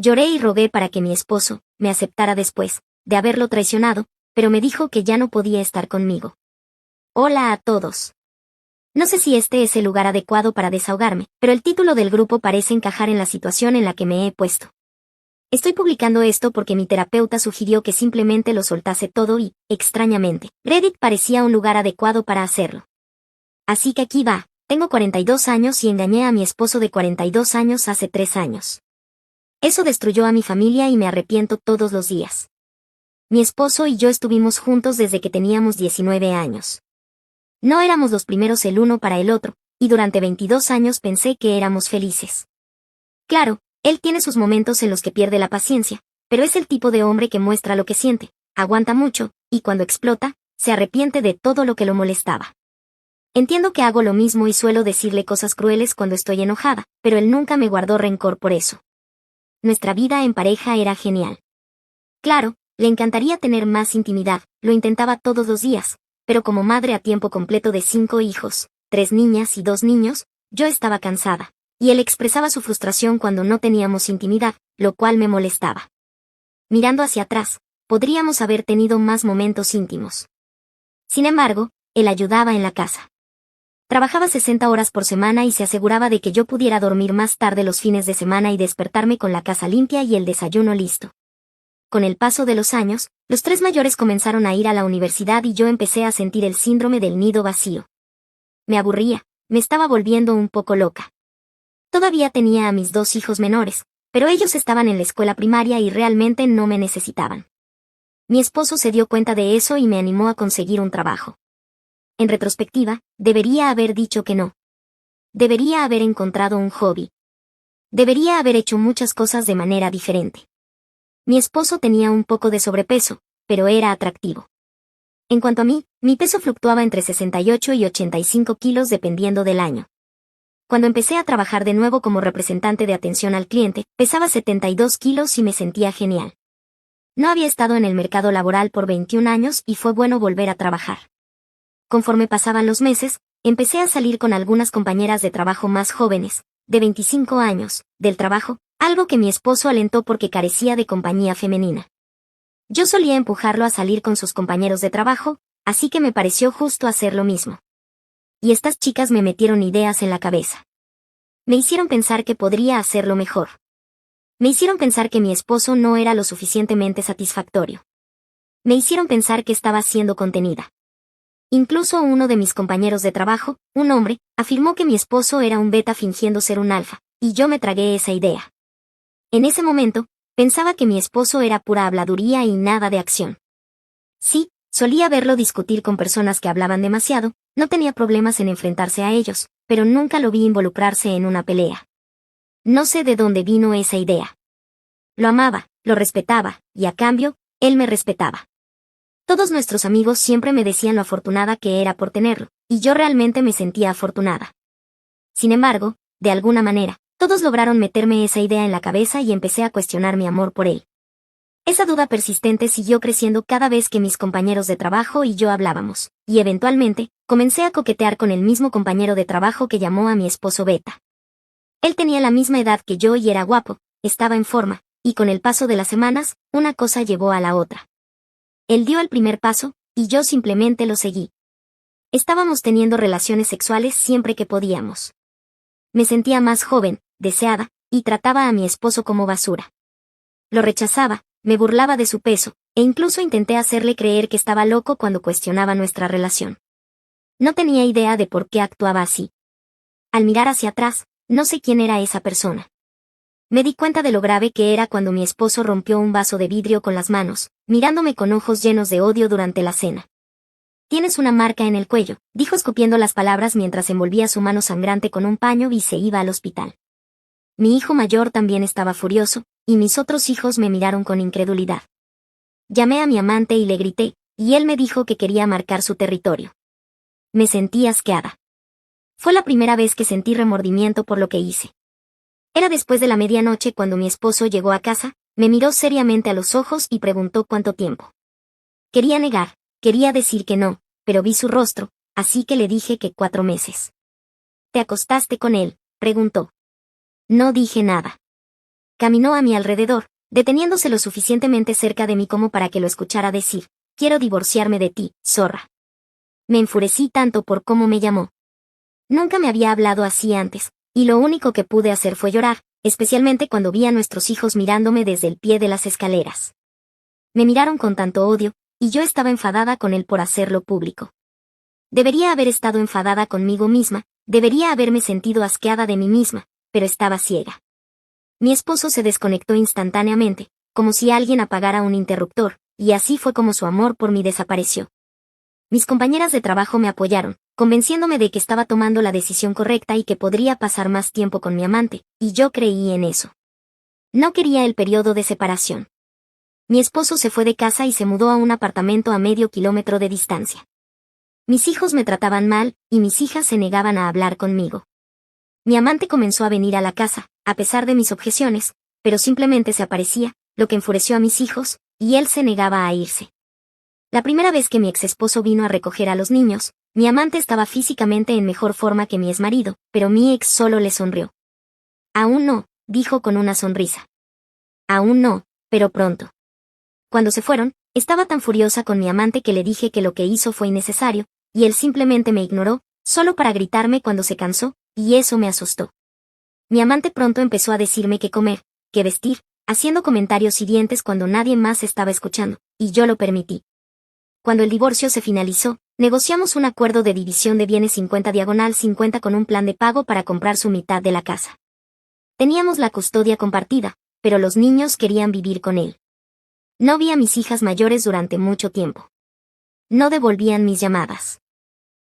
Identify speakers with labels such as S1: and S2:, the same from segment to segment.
S1: Lloré y rogué para que mi esposo me aceptara después de haberlo traicionado, pero me dijo que ya no podía estar conmigo. Hola a todos. No sé si este es el lugar adecuado para desahogarme, pero el título del grupo parece encajar en la situación en la que me he puesto. Estoy publicando esto porque mi terapeuta sugirió que simplemente lo soltase todo y, extrañamente, Reddit parecía un lugar adecuado para hacerlo. Así que aquí va. Tengo 42 años y engañé a mi esposo de 42 años hace 3 años. Eso destruyó a mi familia y me arrepiento todos los días. Mi esposo y yo estuvimos juntos desde que teníamos 19 años. No éramos los primeros el uno para el otro, y durante 22 años pensé que éramos felices. Claro, él tiene sus momentos en los que pierde la paciencia, pero es el tipo de hombre que muestra lo que siente, aguanta mucho, y cuando explota, se arrepiente de todo lo que lo molestaba. Entiendo que hago lo mismo y suelo decirle cosas crueles cuando estoy enojada, pero él nunca me guardó rencor por eso. Nuestra vida en pareja era genial. Claro, le encantaría tener más intimidad, lo intentaba todos los días, pero como madre a tiempo completo de 5 hijos, 3 niñas y 2 niños, yo estaba cansada, y él expresaba su frustración cuando no teníamos intimidad, lo cual me molestaba. Mirando hacia atrás, podríamos haber tenido más momentos íntimos. Sin embargo, él ayudaba en la casa. Trabajaba 60 horas por semana y se aseguraba de que yo pudiera dormir más tarde los fines de semana y despertarme con la casa limpia y el desayuno listo. Con el paso de los años, los 3 mayores comenzaron a ir a la universidad y yo empecé a sentir el síndrome del nido vacío. Me aburría, me estaba volviendo un poco loca. Todavía tenía a mis 2 hijos menores, pero ellos estaban en la escuela primaria y realmente no me necesitaban. Mi esposo se dio cuenta de eso y me animó a conseguir un trabajo. En retrospectiva, debería haber dicho que no. Debería haber encontrado un hobby. Debería haber hecho muchas cosas de manera diferente. Mi esposo tenía un poco de sobrepeso, pero era atractivo. En cuanto a mí, mi peso fluctuaba entre 68 y 85 kilos dependiendo del año. Cuando empecé a trabajar de nuevo como representante de atención al cliente, pesaba 72 kilos y me sentía genial. No había estado en el mercado laboral por 21 años y fue bueno volver a trabajar. Conforme pasaban los meses, empecé a salir con algunas compañeras de trabajo más jóvenes, de 25 años, del trabajo, algo que mi esposo alentó porque carecía de compañía femenina. Yo solía empujarlo a salir con sus compañeros de trabajo, así que me pareció justo hacer lo mismo. Y estas chicas me metieron ideas en la cabeza. Me hicieron pensar que podría hacerlo mejor. Me hicieron pensar que mi esposo no era lo suficientemente satisfactorio. Me hicieron pensar que estaba siendo contenida. Incluso uno de mis compañeros de trabajo, un hombre, afirmó que mi esposo era un beta fingiendo ser un alfa, y yo me tragué esa idea. En ese momento, pensaba que mi esposo era pura habladuría y nada de acción. Sí, solía verlo discutir con personas que hablaban demasiado, no tenía problemas en enfrentarse a ellos, pero nunca lo vi involucrarse en una pelea. No sé de dónde vino esa idea. Lo amaba, lo respetaba, y a cambio, él me respetaba. Todos nuestros amigos siempre me decían lo afortunada que era por tenerlo, y yo realmente me sentía afortunada. Sin embargo, de alguna manera, todos lograron meterme esa idea en la cabeza y empecé a cuestionar mi amor por él. Esa duda persistente siguió creciendo cada vez que mis compañeros de trabajo y yo hablábamos, y eventualmente, comencé a coquetear con el mismo compañero de trabajo que llamó a mi esposo Beta. Él tenía la misma edad que yo y era guapo, estaba en forma, y con el paso de las semanas, una cosa llevó a la otra. Él dio el primer paso, y yo simplemente lo seguí. Estábamos teniendo relaciones sexuales siempre que podíamos. Me sentía más joven, deseada, y trataba a mi esposo como basura. Lo rechazaba, me burlaba de su peso, e incluso intenté hacerle creer que estaba loco cuando cuestionaba nuestra relación. No tenía idea de por qué actuaba así. Al mirar hacia atrás, no sé quién era esa persona. Me di cuenta de lo grave que era cuando mi esposo rompió un vaso de vidrio con las manos, mirándome con ojos llenos de odio durante la cena. «Tienes una marca en el cuello», dijo escupiendo las palabras mientras envolvía su mano sangrante con un paño y se iba al hospital. Mi hijo mayor también estaba furioso, y mis otros hijos me miraron con incredulidad. Llamé a mi amante y le grité, y él me dijo que quería marcar su territorio. Me sentí asqueada. Fue la primera vez que sentí remordimiento por lo que hice. Era después de la medianoche cuando mi esposo llegó a casa, me miró seriamente a los ojos y preguntó cuánto tiempo. Quería negar, quería decir que no, pero vi su rostro, así que le dije que 4 meses. «¿Te acostaste con él?», preguntó. No dije nada. Caminó a mi alrededor, deteniéndose lo suficientemente cerca de mí como para que lo escuchara decir: «Quiero divorciarme de ti, zorra». Me enfurecí tanto por cómo me llamó. Nunca me había hablado así antes, y lo único que pude hacer fue llorar, especialmente cuando vi a nuestros hijos mirándome desde el pie de las escaleras. Me miraron con tanto odio, y yo estaba enfadada con él por hacerlo público. Debería haber estado enfadada conmigo misma, debería haberme sentido asqueada de mí misma, pero estaba ciega. Mi esposo se desconectó instantáneamente, como si alguien apagara un interruptor, y así fue como su amor por mí desapareció. Mis compañeras de trabajo me apoyaron, convenciéndome de que estaba tomando la decisión correcta y que podría pasar más tiempo con mi amante, y yo creí en eso. No quería el periodo de separación. Mi esposo se fue de casa y se mudó a un apartamento a medio kilómetro de distancia. Mis hijos me trataban mal, y mis hijas se negaban a hablar conmigo. Mi amante comenzó a venir a la casa, a pesar de mis objeciones, pero simplemente se aparecía, lo que enfureció a mis hijos, y él se negaba a irse. La primera vez que mi ex esposo vino a recoger a los niños, mi amante estaba físicamente en mejor forma que mi exmarido, pero mi ex solo le sonrió. «Aún no», dijo con una sonrisa. «Aún no, pero pronto». Cuando se fueron, estaba tan furiosa con mi amante que le dije que lo que hizo fue innecesario, y él simplemente me ignoró, solo para gritarme cuando se cansó, y eso me asustó. Mi amante pronto empezó a decirme qué comer, qué vestir, haciendo comentarios hirientes cuando nadie más estaba escuchando, y yo lo permití. Cuando el divorcio se finalizó, negociamos un acuerdo de división de bienes 50/50 con un plan de pago para comprar su mitad de la casa. Teníamos la custodia compartida, pero los niños querían vivir con él. No vi a mis hijas mayores durante mucho tiempo. No devolvían mis llamadas.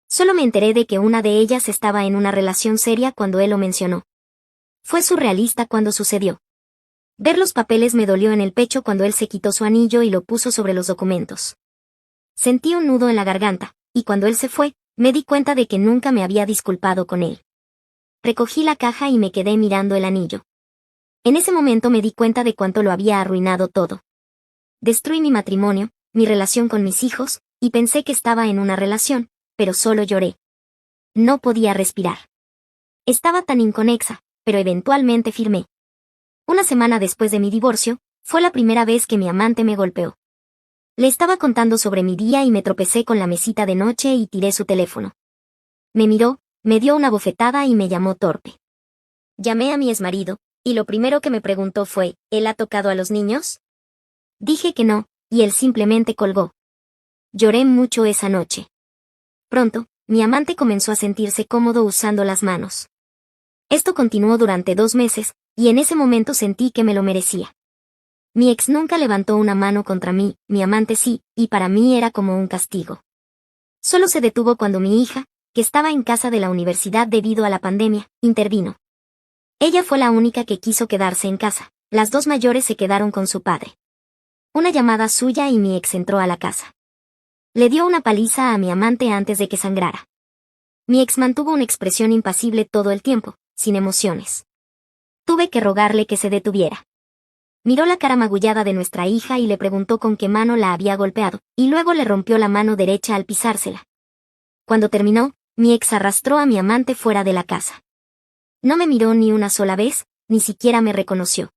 S1: Solo me enteré de que una de ellas estaba en una relación seria cuando él lo mencionó. Fue surrealista cuando sucedió. Ver los papeles me dolió en el pecho cuando él se quitó su anillo y lo puso sobre los documentos. Sentí un nudo en la garganta, y cuando él se fue, me di cuenta de que nunca me había disculpado con él. Recogí la caja y me quedé mirando el anillo. En ese momento me di cuenta de cuánto lo había arruinado todo. Destruí mi matrimonio, mi relación con mis hijos, y pensé que estaba en una relación, pero solo lloré. No podía respirar. Estaba tan inconexa, pero eventualmente firmé. Una semana después de mi divorcio, fue la primera vez que mi amante me golpeó. Le estaba contando sobre mi día y me tropecé con la mesita de noche y tiré su teléfono. Me miró, me dio una bofetada y me llamó torpe. Llamé a mi exmarido, y lo primero que me preguntó fue: ¿él ha tocado a los niños? Dije que no, y él simplemente colgó. Lloré mucho esa noche. Pronto, mi amante comenzó a sentirse cómodo usando las manos. Esto continuó durante 2 meses, y en ese momento sentí que me lo merecía. Mi ex nunca levantó una mano contra mí, mi amante sí, y para mí era como un castigo. Solo se detuvo cuando mi hija, que estaba en casa de la universidad debido a la pandemia, intervino. Ella fue la única que quiso quedarse en casa, las 2 mayores se quedaron con su padre. Una llamada suya y mi ex entró a la casa. Le dio una paliza a mi amante antes de que sangrara. Mi ex mantuvo una expresión impasible todo el tiempo, sin emociones. Tuve que rogarle que se detuviera. Miró la cara magullada de nuestra hija y le preguntó con qué mano la había golpeado, y luego le rompió la mano derecha al pisársela. Cuando terminó, mi ex arrastró a mi amante fuera de la casa. No me miró ni una sola vez, ni siquiera me reconoció.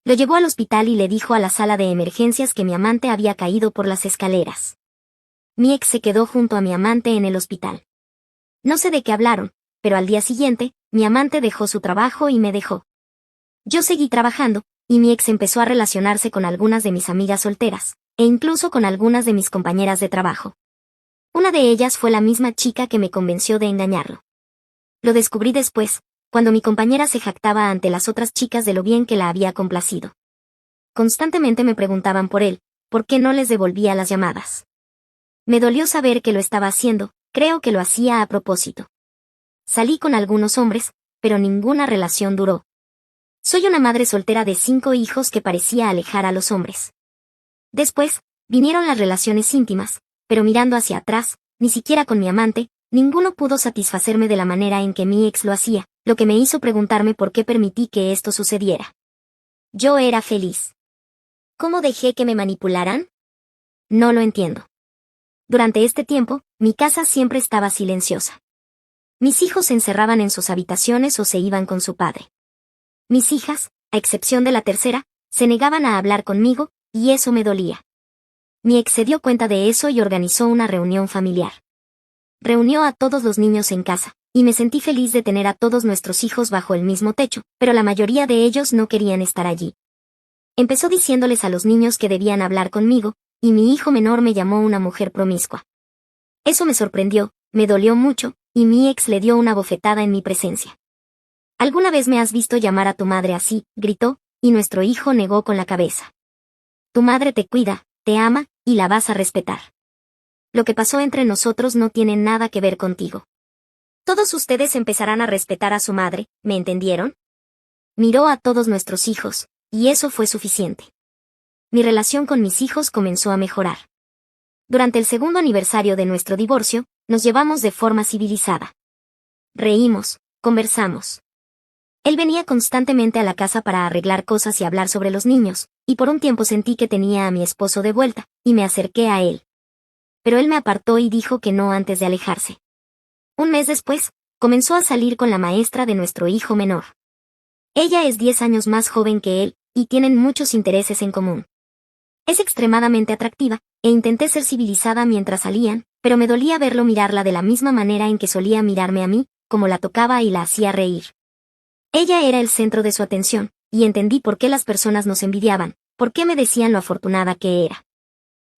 S1: Lo llevó al hospital y le dijo a la sala de emergencias que mi amante había caído por las escaleras. Mi ex se quedó junto a mi amante en el hospital. No sé de qué hablaron, pero al día siguiente, mi amante dejó su trabajo y me dejó. Yo seguí trabajando, y mi ex empezó a relacionarse con algunas de mis amigas solteras, e incluso con algunas de mis compañeras de trabajo. Una de ellas fue la misma chica que me convenció de engañarlo. Lo descubrí después, cuando mi compañera se jactaba ante las otras chicas de lo bien que la había complacido. Constantemente me preguntaban por él, ¿por qué no les devolvía las llamadas? Me dolió saber que lo estaba haciendo, creo que lo hacía a propósito. Salí con algunos hombres, pero ninguna relación duró. Soy una madre soltera de 5 hijos que parecía alejar a los hombres. Después, vinieron las relaciones íntimas, pero mirando hacia atrás, ni siquiera con mi amante, ninguno pudo satisfacerme de la manera en que mi ex lo hacía, lo que me hizo preguntarme por qué permití que esto sucediera. Yo era feliz. ¿Cómo dejé que me manipularan? No lo entiendo. Durante este tiempo, mi casa siempre estaba silenciosa. Mis hijos se encerraban en sus habitaciones o se iban con su padre. Mis hijas, a excepción de la tercera, se negaban a hablar conmigo, y eso me dolía. Mi ex se dio cuenta de eso y organizó una reunión familiar. Reunió a todos los niños en casa, y me sentí feliz de tener a todos nuestros hijos bajo el mismo techo, pero la mayoría de ellos no querían estar allí. Empezó diciéndoles a los niños que debían hablar conmigo, y mi hijo menor me llamó una mujer promiscua. Eso me sorprendió, me dolió mucho, y mi ex le dio una bofetada en mi presencia. ¿Alguna vez me has visto llamar a tu madre así?, gritó, y nuestro hijo negó con la cabeza. Tu madre te cuida, te ama, y la vas a respetar. Lo que pasó entre nosotros no tiene nada que ver contigo. Todos ustedes empezarán a respetar a su madre, ¿me entendieron? Miró a todos nuestros hijos, y eso fue suficiente. Mi relación con mis hijos comenzó a mejorar. Durante el segundo aniversario de nuestro divorcio, nos llevamos de forma civilizada. Reímos, conversamos. Él venía constantemente a la casa para arreglar cosas y hablar sobre los niños, y por un tiempo sentí que tenía a mi esposo de vuelta, y me acerqué a él. Pero él me apartó y dijo que no antes de alejarse. Un mes después, comenzó a salir con la maestra de nuestro hijo menor. Ella es 10 años más joven que él, y tienen muchos intereses en común. Es extremadamente atractiva, e intenté ser civilizada mientras salían, pero me dolía verlo mirarla de la misma manera en que solía mirarme a mí, como la tocaba y la hacía reír. Ella era el centro de su atención, y entendí por qué las personas nos envidiaban, por qué me decían lo afortunada que era.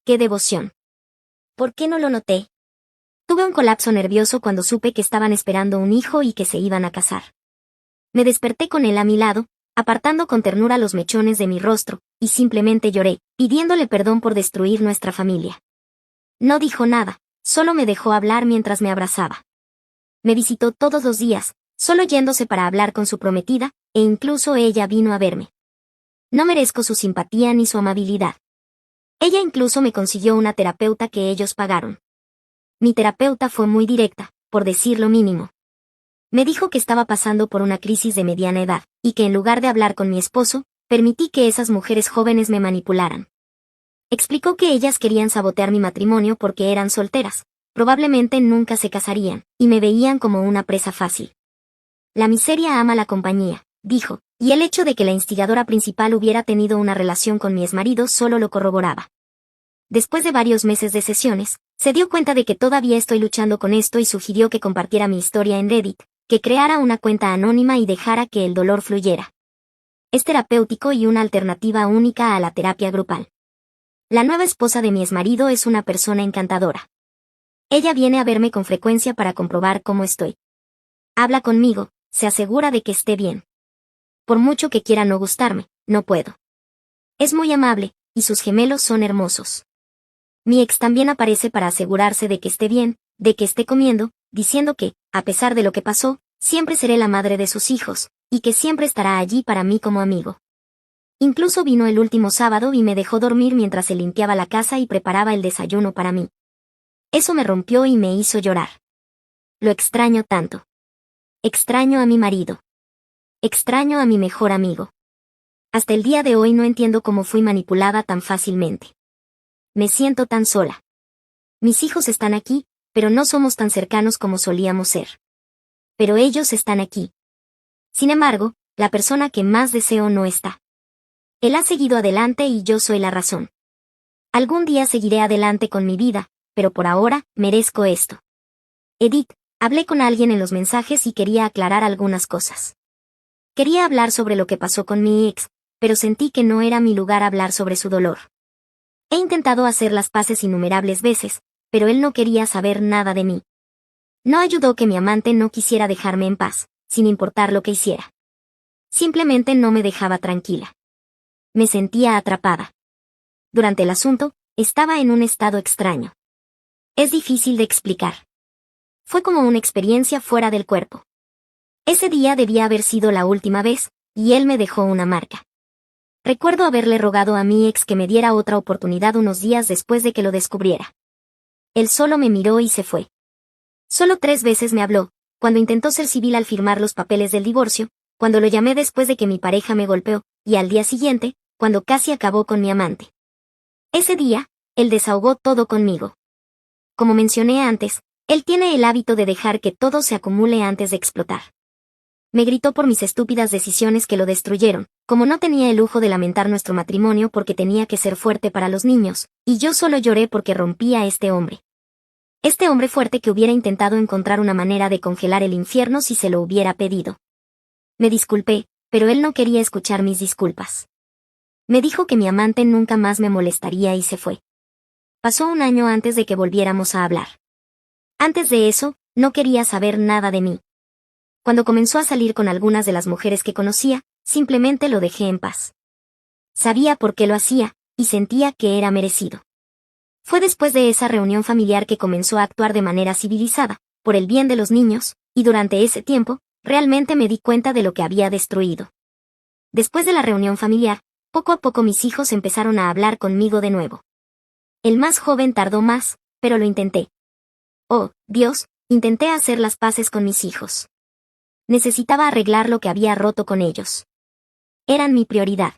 S1: ¡Qué devoción! ¿Por qué no lo noté? Tuve un colapso nervioso cuando supe que estaban esperando un hijo y que se iban a casar. Me desperté con él a mi lado, apartando con ternura los mechones de mi rostro, y simplemente lloré, pidiéndole perdón por destruir nuestra familia. No dijo nada, solo me dejó hablar mientras me abrazaba. Me visitó todos los días, solo yéndose para hablar con su prometida, e incluso ella vino a verme. No merezco su simpatía ni su amabilidad. Ella incluso me consiguió una terapeuta que ellos pagaron. Mi terapeuta fue muy directa, por decir lo mínimo. Me dijo que estaba pasando por una crisis de mediana edad, y que en lugar de hablar con mi esposo, permití que esas mujeres jóvenes me manipularan. Explicó que ellas querían sabotear mi matrimonio porque eran solteras, probablemente nunca se casarían, y me veían como una presa fácil. La miseria ama la compañía, dijo, y el hecho de que la instigadora principal hubiera tenido una relación con mi exmarido solo lo corroboraba. Después de varios meses de sesiones, se dio cuenta de que todavía estoy luchando con esto y sugirió que compartiera mi historia en Reddit, que creara una cuenta anónima y dejara que el dolor fluyera. Es terapéutico y una alternativa única a la terapia grupal. La nueva esposa de mi exmarido es una persona encantadora. Ella viene a verme con frecuencia para comprobar cómo estoy. Habla conmigo, se asegura de que esté bien. Por mucho que quiera no gustarme, no puedo. Es muy amable, y sus gemelos son hermosos. Mi ex también aparece para asegurarse de que esté bien, de que esté comiendo, diciendo que, a pesar de lo que pasó, siempre seré la madre de sus hijos, y que siempre estará allí para mí como amigo. Incluso vino el último sábado y me dejó dormir mientras se limpiaba la casa y preparaba el desayuno para mí. Eso me rompió y me hizo llorar. Lo extraño tanto. Extraño a mi marido. Extraño a mi mejor amigo. Hasta el día de hoy no entiendo cómo fui manipulada tan fácilmente. Me siento tan sola. Mis hijos están aquí, pero no somos tan cercanos como solíamos ser. Pero ellos están aquí. Sin embargo, la persona que más deseo no está. Él ha seguido adelante y yo soy la razón. Algún día seguiré adelante con mi vida, pero por ahora, merezco esto. Edith, hablé con alguien en los mensajes y quería aclarar algunas cosas. Quería hablar sobre lo que pasó con mi ex, pero sentí que no era mi lugar hablar sobre su dolor. He intentado hacer las paces innumerables veces, pero él no quería saber nada de mí. No ayudó que mi amante no quisiera dejarme en paz, sin importar lo que hiciera. Simplemente no me dejaba tranquila. Me sentía atrapada. Durante el asunto, estaba en un estado extraño. Es difícil de explicar. Fue como una experiencia fuera del cuerpo. Ese día debía haber sido la última vez, y él me dejó una marca. Recuerdo haberle rogado a mi ex que me diera otra oportunidad unos días después de que lo descubriera. Él solo me miró y se fue. Solo 3 veces me habló, cuando intentó ser civil al firmar los papeles del divorcio, cuando lo llamé después de que mi pareja me golpeó, y al día siguiente, cuando casi acabó con mi amante. Ese día, él desahogó todo conmigo. Como mencioné antes, él tiene el hábito de dejar que todo se acumule antes de explotar. Me gritó por mis estúpidas decisiones que lo destruyeron, como no tenía el lujo de lamentar nuestro matrimonio porque tenía que ser fuerte para los niños, y yo solo lloré porque rompí a este hombre. Este hombre fuerte que hubiera intentado encontrar una manera de congelar el infierno si se lo hubiera pedido. Me disculpé, pero él no quería escuchar mis disculpas. Me dijo que mi amante nunca más me molestaría y se fue. Pasó un año antes de que volviéramos a hablar. Antes de eso, no quería saber nada de mí. Cuando comenzó a salir con algunas de las mujeres que conocía, simplemente lo dejé en paz. Sabía por qué lo hacía, y sentía que era merecido. Fue después de esa reunión familiar que comenzó a actuar de manera civilizada, por el bien de los niños, y durante ese tiempo, realmente me di cuenta de lo que había destruido. Después de la reunión familiar, poco a poco mis hijos empezaron a hablar conmigo de nuevo. El más joven tardó más, pero lo intenté. Oh, Dios, intenté hacer las paces con mis hijos. Necesitaba arreglar lo que había roto con ellos. Eran mi prioridad.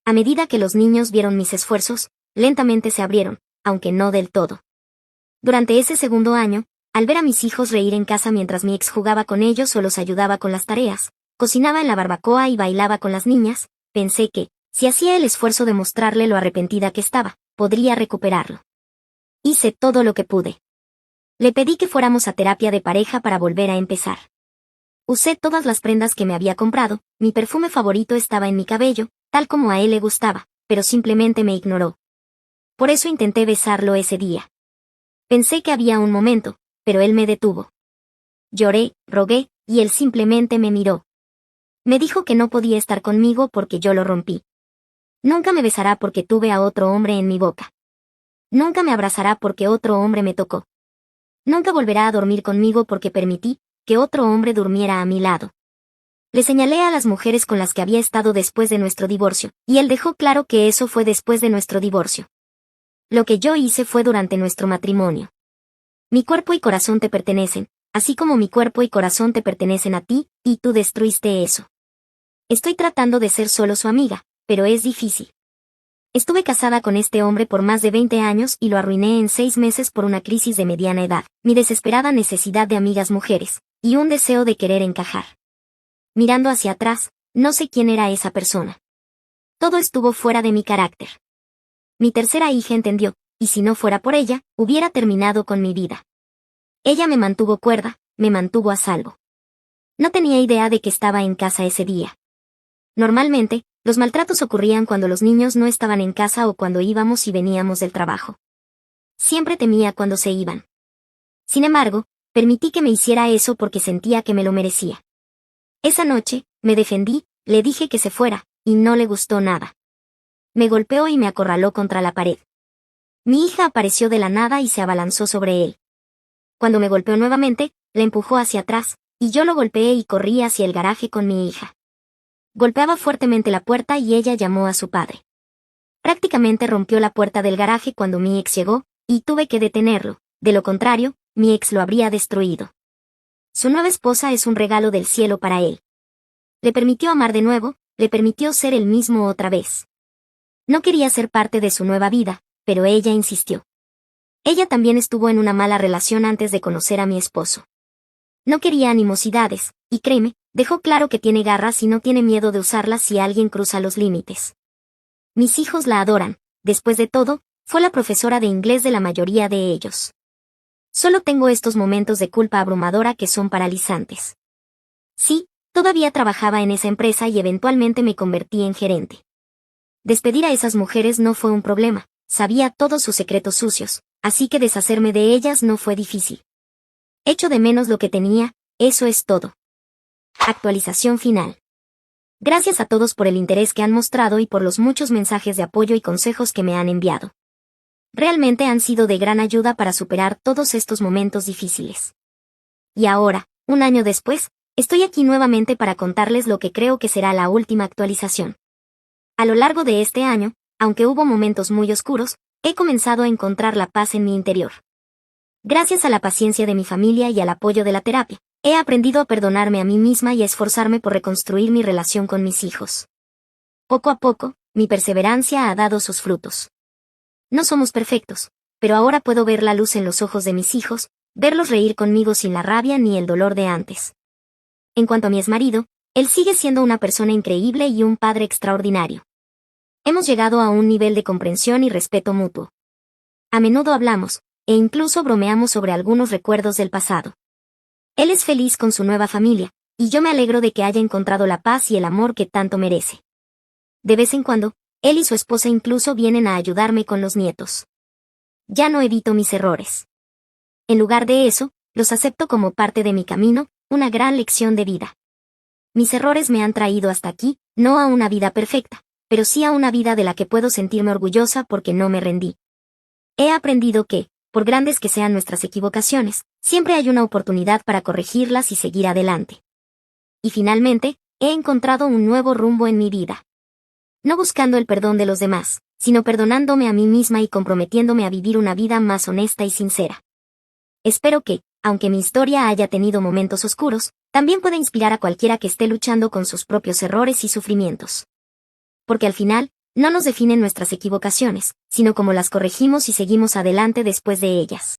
S1: A medida que los niños vieron mis esfuerzos, lentamente se abrieron, aunque no del todo. Durante ese segundo año, al ver a mis hijos reír en casa mientras mi ex jugaba con ellos o los ayudaba con las tareas, cocinaba en la barbacoa y bailaba con las niñas, pensé que, si hacía el esfuerzo de mostrarle lo arrepentida que estaba, podría recuperarlo. Hice todo lo que pude. Le pedí que fuéramos a terapia de pareja para volver a empezar. Usé todas las prendas que me había comprado, mi perfume favorito estaba en mi cabello, tal como a él le gustaba, pero simplemente me ignoró. Por eso intenté besarlo ese día. Pensé que había un momento, pero él me detuvo. Lloré, rogué, y él simplemente me miró. Me dijo que no podía estar conmigo porque yo lo rompí. Nunca me besará porque tuve a otro hombre en mi boca. Nunca me abrazará porque otro hombre me tocó. Nunca volverá a dormir conmigo porque permití que otro hombre durmiera a mi lado. Le señalé a las mujeres con las que había estado después de nuestro divorcio, y él dejó claro que eso fue después de nuestro divorcio. Lo que yo hice fue durante nuestro matrimonio. Mi cuerpo y corazón te pertenecen, así como mi cuerpo y corazón te pertenecen a ti, y tú destruiste eso. Estoy tratando de ser solo su amiga, pero es difícil. Estuve casada con este hombre por más de 20 años y lo arruiné en 6 meses por una crisis de mediana edad, mi desesperada necesidad de amigas mujeres, y un deseo de querer encajar. Mirando hacia atrás, no sé quién era esa persona. Todo estuvo fuera de mi carácter. Mi tercera hija entendió, y si no fuera por ella, hubiera terminado con mi vida. Ella me mantuvo cuerda, me mantuvo a salvo. No tenía idea de que estaba en casa ese día. Normalmente, los maltratos ocurrían cuando los niños no estaban en casa o cuando íbamos y veníamos del trabajo. Siempre temía cuando se iban. Sin embargo, permití que me hiciera eso porque sentía que me lo merecía. Esa noche, me defendí, le dije que se fuera, y no le gustó nada. Me golpeó y me acorraló contra la pared. Mi hija apareció de la nada y se abalanzó sobre él. Cuando me golpeó nuevamente, le empujó hacia atrás, y yo lo golpeé y corrí hacia el garaje con mi hija. Golpeaba fuertemente la puerta y ella llamó a su padre. Prácticamente rompió la puerta del garaje cuando mi ex llegó, y tuve que detenerlo, de lo contrario, mi ex lo habría destruido. Su nueva esposa es un regalo del cielo para él. Le permitió amar de nuevo, le permitió ser él mismo otra vez. No quería ser parte de su nueva vida, pero ella insistió. Ella también estuvo en una mala relación antes de conocer a mi esposo. No quería animosidades, y créeme, dejó claro que tiene garras y no tiene miedo de usarlas si alguien cruza los límites. Mis hijos la adoran, después de todo, fue la profesora de inglés de la mayoría de ellos. Solo tengo estos momentos de culpa abrumadora que son paralizantes. Sí, todavía trabajaba en esa empresa y eventualmente me convertí en gerente. Despedir a esas mujeres no fue un problema, sabía todos sus secretos sucios, así que deshacerme de ellas no fue difícil. Echo de menos lo que tenía, eso es todo. Actualización final. Gracias a todos por el interés que han mostrado y por los muchos mensajes de apoyo y consejos que me han enviado. Realmente han sido de gran ayuda para superar todos estos momentos difíciles. Y ahora, un año después, estoy aquí nuevamente para contarles lo que creo que será la última actualización. A lo largo de este año, aunque hubo momentos muy oscuros, he comenzado a encontrar la paz en mi interior. Gracias a la paciencia de mi familia y al apoyo de la terapia, he aprendido a perdonarme a mí misma y a esforzarme por reconstruir mi relación con mis hijos. Poco a poco, mi perseverancia ha dado sus frutos. No somos perfectos, pero ahora puedo ver la luz en los ojos de mis hijos, verlos reír conmigo sin la rabia ni el dolor de antes. En cuanto a mi exmarido, él sigue siendo una persona increíble y un padre extraordinario. Hemos llegado a un nivel de comprensión y respeto mutuo. A menudo hablamos, e incluso bromeamos sobre algunos recuerdos del pasado. Él es feliz con su nueva familia, y yo me alegro de que haya encontrado la paz y el amor que tanto merece. De vez en cuando, él y su esposa incluso vienen a ayudarme con los nietos. Ya no evito mis errores. En lugar de eso, los acepto como parte de mi camino, una gran lección de vida. Mis errores me han traído hasta aquí, no a una vida perfecta, pero sí a una vida de la que puedo sentirme orgullosa porque no me rendí. He aprendido que, por grandes que sean nuestras equivocaciones, siempre hay una oportunidad para corregirlas y seguir adelante. Y finalmente, he encontrado un nuevo rumbo en mi vida. No buscando el perdón de los demás, sino perdonándome a mí misma y comprometiéndome a vivir una vida más honesta y sincera. Espero que, aunque mi historia haya tenido momentos oscuros, también pueda inspirar a cualquiera que esté luchando con sus propios errores y sufrimientos. Porque al final, no nos definen nuestras equivocaciones, sino cómo las corregimos y seguimos adelante después de ellas.